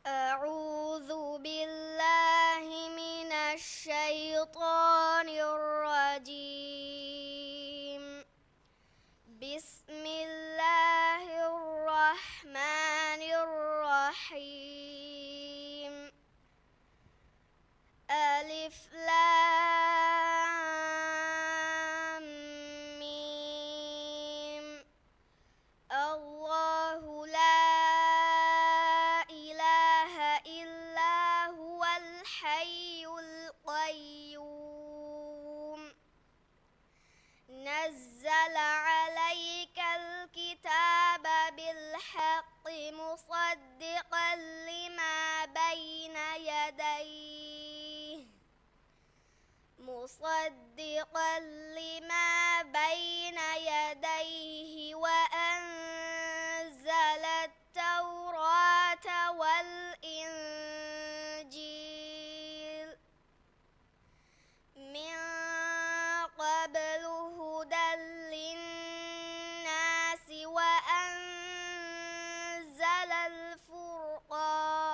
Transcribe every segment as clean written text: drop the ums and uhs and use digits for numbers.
أعوذ بالله من الشيطان الرجيم. بسم الله الرحمن الرحيم. ألف لام ميم. الله لا إله إلا هو الحي القيوم. نزل عليك الكتاب بالحق مصدقا لما بين يديه وأنزل التوراة والإنجيل من قبل هدى للناس وأنزل الفرقان.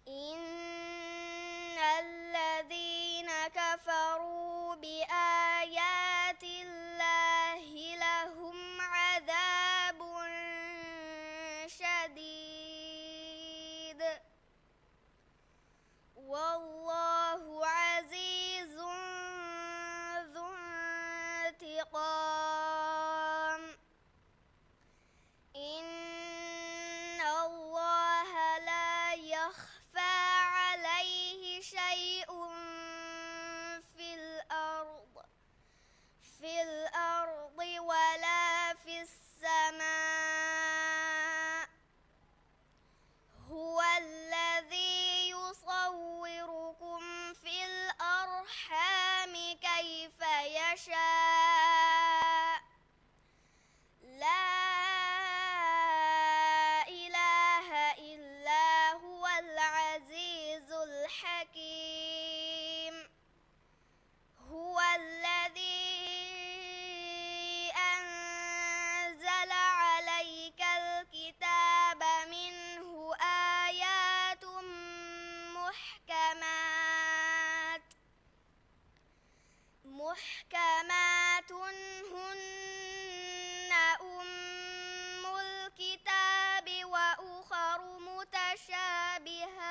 إن الذين كفروا بآيات الله لهم عذاب شديد والله عزيز ذو انتقام. إن الله لا يخفى عليه شيء في الأرض ولا في السماء. هو الذي يصوركم في الأرحام كيف يشاء. لا إله إلا هو العزيز الحكيم. هو الذي أنزل عليك الكتاب منه آيات محكمات هن أم الكتاب وأخر متشابهات